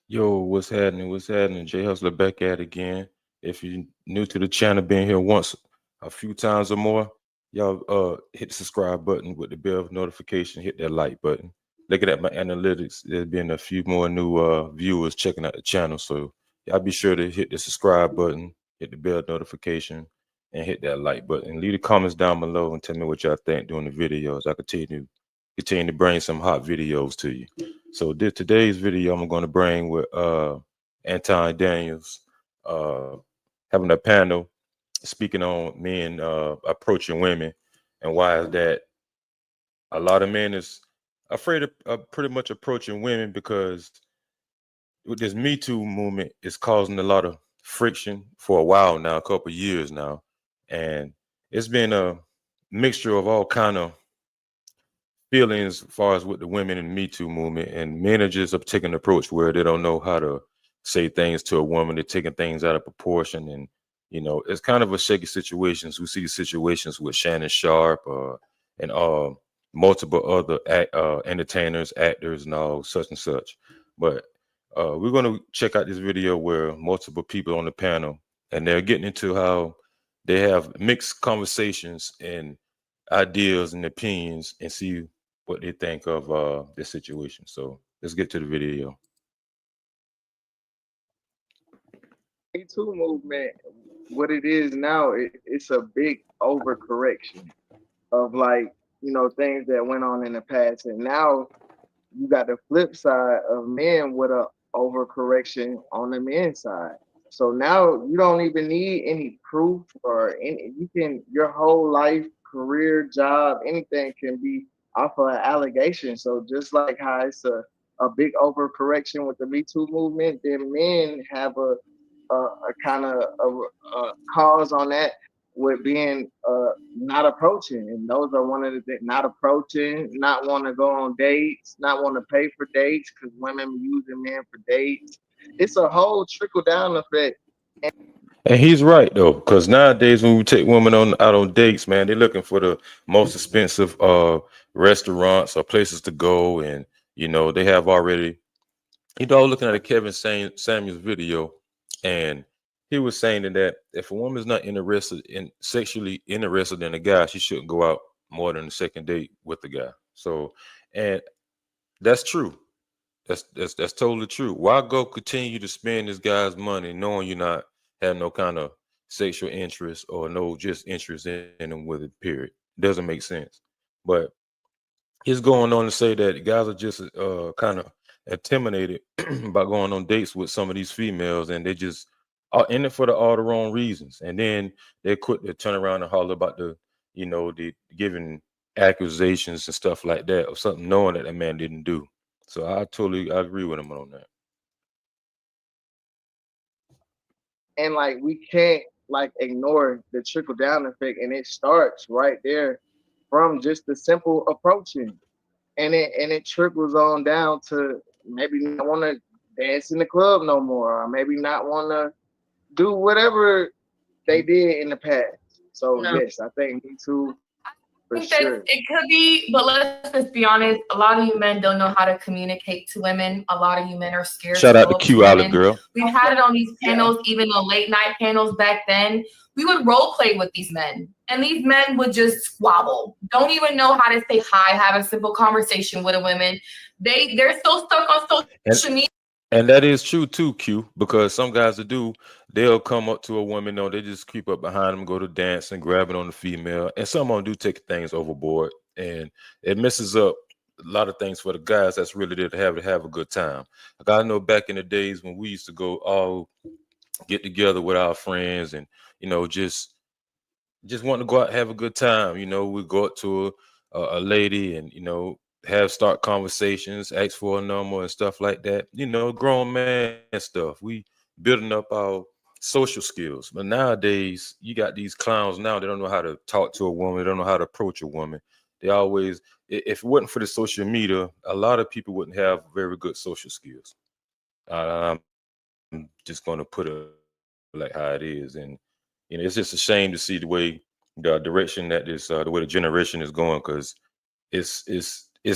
Yo, what's happening? What's happening? Jay Hustler back at it again. If you're new to the channel, been here once, a few times or more, y'all hit the subscribe button with the bell notification, hit that like button. Looking at my analytics, there's been a few more new viewers checking out the channel. So y'all be sure to hit the subscribe button, hit the bell notification, and hit that like button. Leave the comments down below and tell me what y'all think during the videos. I continue to bring some hot videos to you. So today's video I'm going to bring with Anton Daniels, uh, having a panel speaking on men approaching women, and why is that a lot of men is afraid of pretty much approaching women because with this Me Too movement is causing a lot of friction for a while now, a couple of years now, and it's been a mixture of all kind of feelings as far as with the women in the Me Too movement, and men are just up taking an approach where they don't know how to say things to a woman. They're taking things out of proportion, and it's kind of a shaky situations. We see situations with Shannon Sharp and multiple other entertainers, actors, and all such and such. But we're going to check out this video where multiple people on the panel, and they're getting into how they have mixed conversations and ideas and opinions, and see what they think of this situation. So let's get to the video. Me Too movement, what it is now, it's a big overcorrection of things that went on in the past, and now you got the flip side of men with a overcorrection on the men's side. So now you don't even need any proof or any. You can your whole life, career, job, anything can be off of an allegation. So just like how it's a big overcorrection with the Me Too movement, then men have a kind of a cause on that with being not approaching, and those are one of the things: not approaching, not want to go on dates, not want to pay for dates because women using men for dates. It's a whole trickle down effect. And he's right though, because nowadays when we take women on out on dates, man, they're looking for the most expensive restaurants or places to go, and they have already. Looking at a Samuels video, and he was saying that if a woman's not interested in sexually interested in a guy, she shouldn't go out more than a second date with the guy. So, and that's true. That's totally true. Why go continue to spend this guy's money knowing you're not have no kind of sexual interest or no just interest in him with it? Period. Doesn't make sense. But he's going on to say that guys are just kind of intimidated by going on dates with some of these females, and they just are in it for all the wrong reasons. And then they quick to turn around and holler about the giving accusations and stuff like that of something knowing that man didn't do. So I agree with him on that. And like we can't like ignore the trickle down effect, and it starts right there from just the simple approaching, and it trickles on down to maybe not want to dance in the club no more, or maybe not want to do whatever they did in the past. So No. yes, I think Me Too for I think that sure. it could be, but let's just be honest. A lot of you men don't know how to communicate to women. A lot of you men are scared to Shout out go to up to Q Olive women. Girl. We've had it on these panels, even on late night panels back then. We would role play with these men, and these men would just squabble. Don't even know how to say hi, have a simple conversation with a woman. They're so stuck on social And media. and that is true too, Q, because some guys that do, they'll come up to a woman, or they just creep up behind them, go to dance and grab it on the female. And some of them do take things overboard, and it messes up a lot of things for the guys that's really there to have a good time. Like I know back in the days when we used to go all get together with our friends, and just want to go out and have a good time. We go up to a lady, and have start conversations, ask for a number and stuff like that. Grown man stuff. We building up our social skills. But nowadays, you got these clowns now. They don't know how to talk to a woman. They don't know how to approach a woman. They always, if it wasn't for the social media, a lot of people wouldn't have very good social skills. I'm just going to put it like how it is, and it's just a shame to see the direction that the way the generation is going, because it's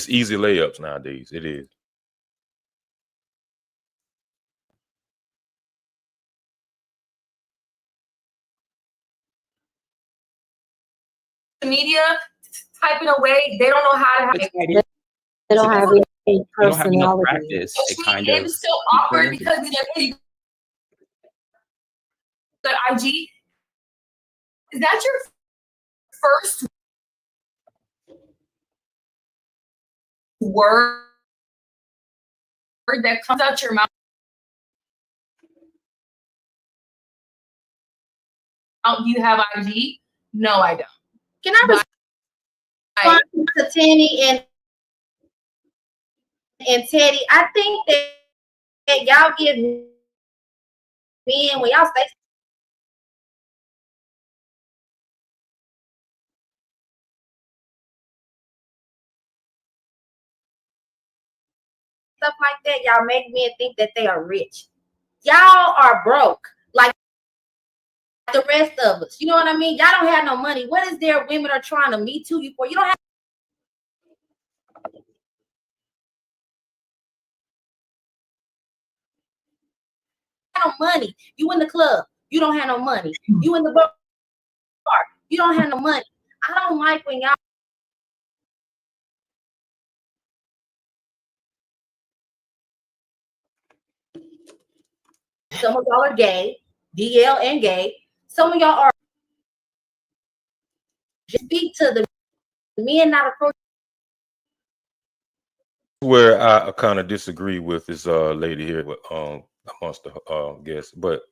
easy layups nowadays. It is. media typing away. They don't know how to. They don't have a You don't have enough personality. practice. It kind It of. was so awkward because we like, the IG. Is that your first word that comes out your mouth? Do you have IG? No, I don't. Can I respond to Tanny and Teddy? I think that y'all give men when y'all say stuff like that, y'all make men think that they are rich. Y'all are broke, like the rest of us. You know what I mean? Y'all don't have no money. What is there women are trying to me to you for? You don't have no money. You in the club, you don't have no money. You in the bar, you don't have no money. I don't like when y'all some of y'all are gay, DL and gay. Some of y'all are just speak to the men not approach. Where I kind of disagree with this lady here amongst the guests, but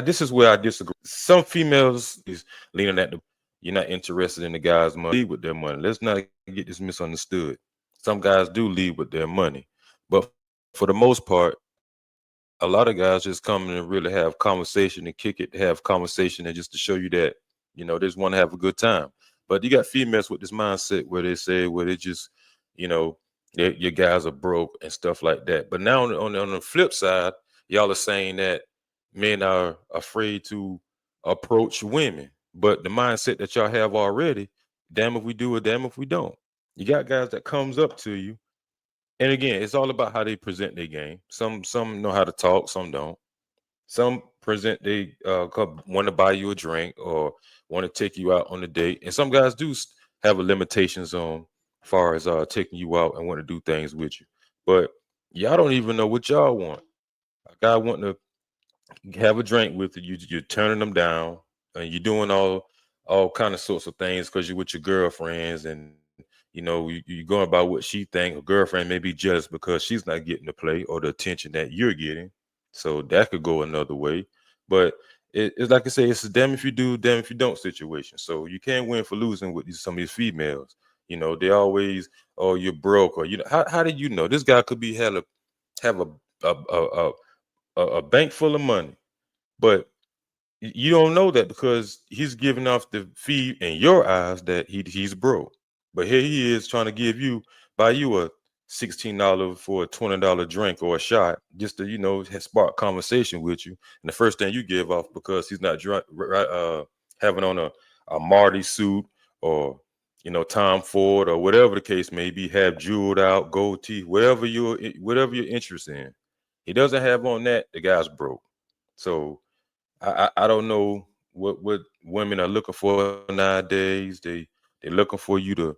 this is where I disagree. Some females is leaning at you're not interested in the guy's money, lead with their money. Let's not get this misunderstood. Some guys do lead with their money, but for the most part, a lot of guys just come in and really have conversation and kick it, have conversation, and just to show you that they just want to have a good time. But you got females with this mindset where they say, well, they just your guys are broke and stuff like that. But now on the flip side, y'all are saying that men are afraid to approach women. But the mindset that y'all have already, damn if we do or damn if we don't. You got guys that comes up to you. And again, it's all about how they present their game. Some know how to talk, some don't. Some present they want to buy you a drink or want to take you out on a date. And some guys do have limitations on as far as taking you out and want to do things with you. But y'all don't even know what y'all want. A guy wanting to have a drink with you, you're turning them down, and you're doing all kind of sorts of things because you're with your girlfriends, and you're going by what she think. Her girlfriend may be jealous because she's not getting the play or the attention that you're getting. So that could go another way. But it's like I say, it's a damn if you do, damn if you don't situation. So you can't win for losing with some of these females. They always, oh, you're broke, or how did you know this guy could have a bank full of money, but you don't know that because he's giving off the feed in your eyes that he's broke. But here he is trying to buy you a $16 for a $20 drink or a shot just to spark conversation with you. And the first thing you give off, because he's not having on a Marty suit or Tom Ford or whatever the case may be, have jeweled out, gold teeth, whatever you're interested in. He doesn't have on that, the guy's broke. So I don't know what women are looking for nowadays. They're looking for you to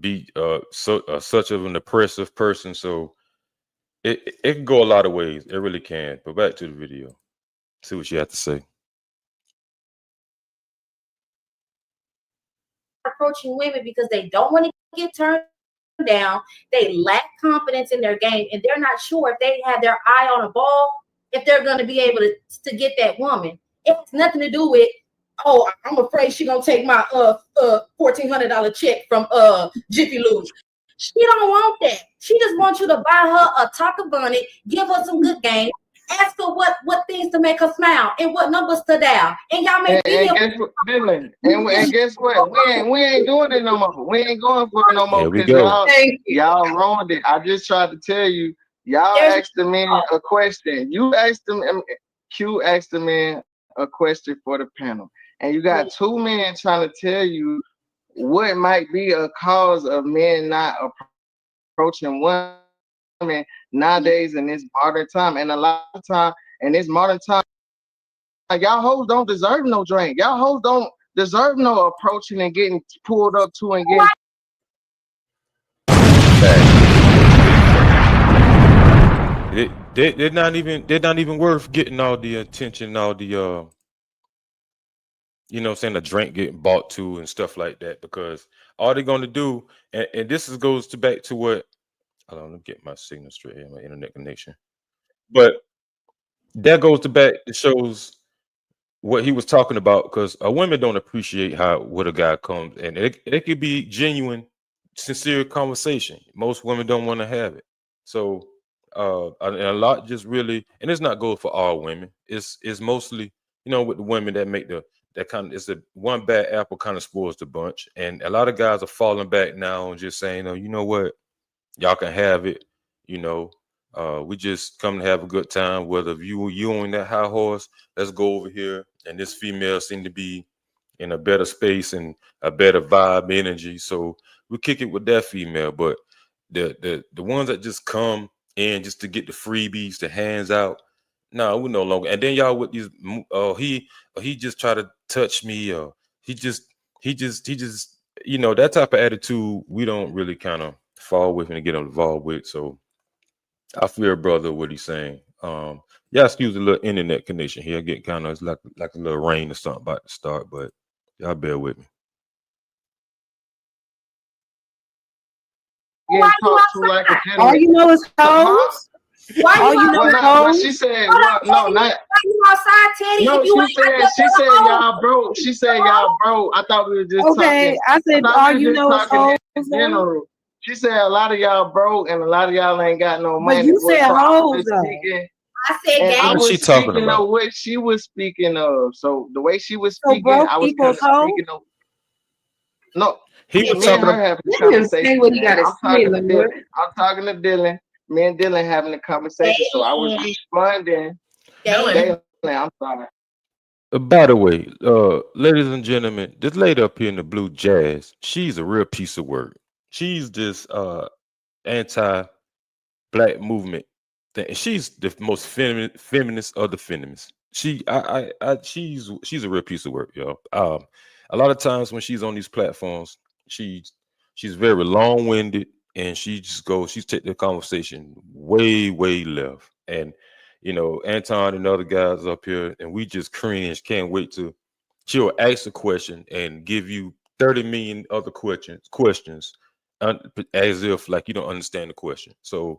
be such of an oppressive person. So it can go a lot of ways. It really can. But back to the video. See what you have to say. Approaching women because they don't want to get turned down. They lack confidence in their game, and they're not sure if they have their eye on a ball, if they're going to be able to get that woman. It has nothing to do with, oh, I'm afraid she's gonna take my $1,400 check from Jiffy Lube. She don't want that. She just wants you to buy her a taco bonnet, give her some good game, ask her what things to make her smile and what numbers to dial. And y'all make and guess what? We ain't doing it no more. We ain't going for it no more because y'all ruined it. I just tried to tell you. Y'all asked the men a question. Q asked the men a question for the panel, and you got two men trying to tell you what might be a cause of men not approaching women nowadays in this modern time. And a lot of time in this modern time, y'all hoes don't deserve no drink. Y'all hoes deserve no approaching and getting pulled up to and getting. They're not even worth getting all the attention, all the you know what I'm saying, the drink getting bought to and stuff like that, because all they're gonna do, and this goes back to what, hold on, let me get my signal straight here, my internet connection. But that goes to back, it shows what he was talking about, because women don't appreciate how what a guy comes, and it could be genuine, sincere conversation. Most women don't want to have it. So and a lot just really, and it's not good for all women. It's mostly, you know, with the women that make that kind of, it's a one bad apple kind of spoils the bunch. And a lot of guys are falling back now and just saying, oh, you know what, y'all can have it, you know. We just come to have a good time. Whether you on that high horse, let's go over here. And this female seemed to be in a better space and a better vibe energy, so we kick it with that female. But the ones that just come in just to get the freebies, the hands out, no, we no longer. And then y'all with these, he just try to touch me, or he just, you know, that type of attitude we don't really kind of fall with and get involved with. So I feel, brother, what he's saying. Yeah, excuse a little internet connection here. I get kind of, it's like a little rain or something about to start, but y'all bear with me. Getting talked to like a All gentleman. you know is hoes. Why All you you out- know Well, is not, well, hoes. she said, Hold well, on, no, Teddy, not. why you outside, Teddy? No, If you ain't she said y'all broke. She said y'all broke. I thought we were just Okay, talking. I said I thought all we you were just know is talking hoes. in general. She said a lot of y'all broke and a lot of y'all ain't got no money. But you Well, said so I was hoes just though. speaking, I said and I gang. What was she talking speaking about? of what she was speaking of. So the way she was So speaking, broke I was kind equals of hoe. speaking of. No, He me was and talking her about, having a Let him say conversation, what he man. gotta I'm say, talking to Dylan. Lord. I'm talking to Dylan. Me and Dylan having a conversation, so I was Dylan. responding. Dylan. Dylan, I'm sorry. by the way, ladies and gentlemen, this lady up here in the blue, Jazz, she's a real piece of work. She's this anti-black movement thing. She's the most feminist of the feminists. She's a real piece of work, y'all. A lot of times when she's on these platforms, she's very long-winded, and she's take the conversation way left. And you know, Anton and other guys up here, and we just cringe, can't wait to, she'll ask a question and give you 30 million other questions as if like you don't understand the question. So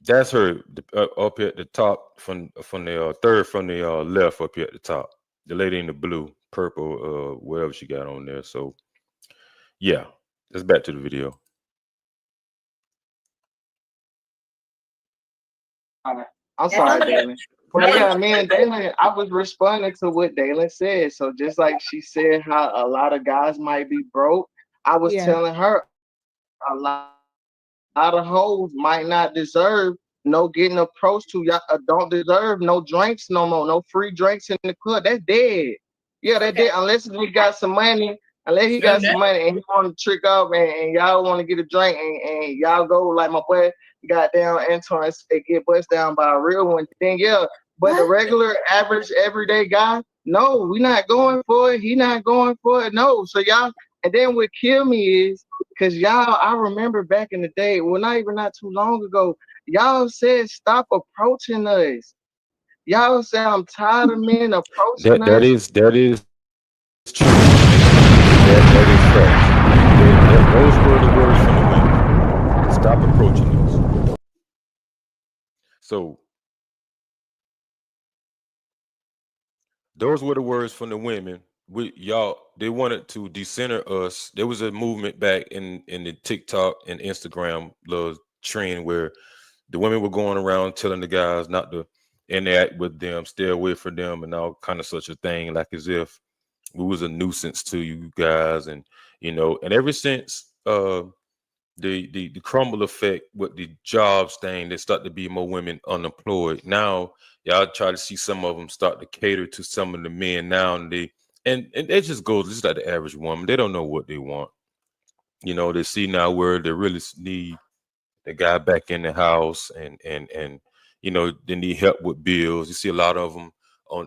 that's her up here at the top, from the third from the left up here at the top. The lady in the blue, purple, whatever she got on there. So yeah, let's back to the video. I'm sorry, Dalen. But yeah, me and Dalen, I was responding to what Dalen said. So just like she said how a lot of guys might be broke, I was Yeah. telling her a lot of hoes might not deserve no getting approached to. Y'all don't deserve no drinks no more, no free drinks in the club. That's dead. Yeah, that dead. Unless he got some money, and he want to trick up and y'all want to get a drink and y'all go like my boy goddamn Antoine get bust down by a real one. Then yeah, but the regular average everyday guy, no, we not going for it. He not going for it. No. So y'all, and then what kill me is because y'all, I remember back in the day, well, not too long ago, y'all said stop approaching us. Y'all said I'm tired of men approaching That us. is true. That is fact. Those were the words from the women. Stop approaching us. So those were the words from the women. They wanted to decenter us. There was a movement back in the TikTok and Instagram little trend where the women were going around telling the guys not to interact with them, stay away from them, and all kind of such a thing, like as if we was a nuisance to you guys. And you know, and ever since the crumble effect with the jobs thing, there start to be more women unemployed. Now y'all try to see some of them start to cater to some of the men now, and it just goes just like the average woman. They don't know what they want. You know, they see now where they really need the guy back in the house, and you know, they need help with bills. You see a lot of them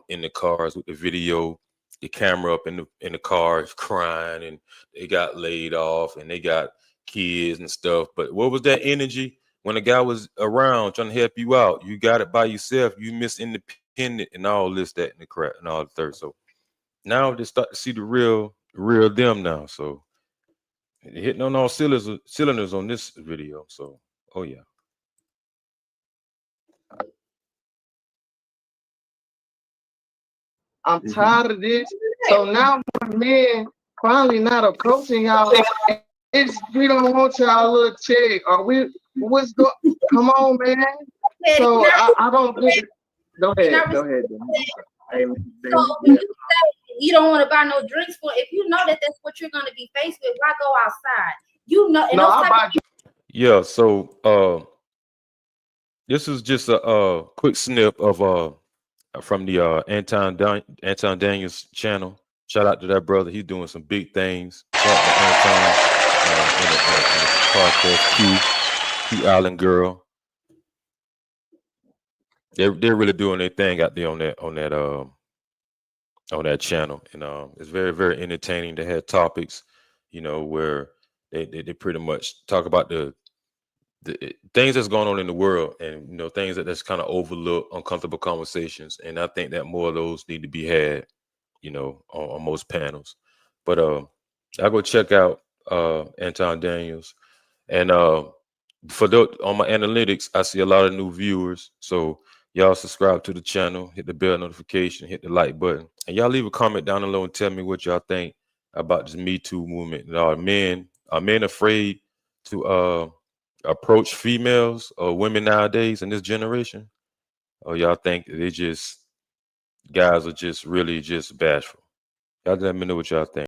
in the cars with the video the camera up in the car crying, and they got laid off and they got kids and stuff. But what was that energy when a guy was around trying to help you out? You got it by yourself. You miss independent and all this, that, and the crap and all the third. So now they start to see the real them now. So they're hitting on all cylinders on this video. So, oh yeah. I'm tired of this. So now when men finally not approaching y'all, it's we don't want y'all little check or what's go come on, man. So I don't get it. Go ahead. So when you say you don't want to buy no drinks for, if you know that that's what you're going to be faced with, why go outside? You know, and No, I buy yeah. So this is just a quick snip of from the Anton Daniels channel. Shout out to that brother. He's doing some big things. Shout out to Anton in the podcast. Q Island Girl. They're really doing their thing out there on that channel, and it's very, very entertaining. They had topics, where they pretty much talk about the things that's going on in the world, and things that's kind of overlooked, uncomfortable conversations. And I think that more of those need to be had, on most panels. But I go check out Anton Daniels, and on my analytics, I see a lot of new viewers. So y'all subscribe to the channel, hit the bell notification, hit the like button, and y'all leave a comment down below and tell me what y'all think about this Me Too movement. And are men afraid to approach females or women nowadays in this generation? Or y'all think guys are just really just bashful? Y'all let me know what y'all think.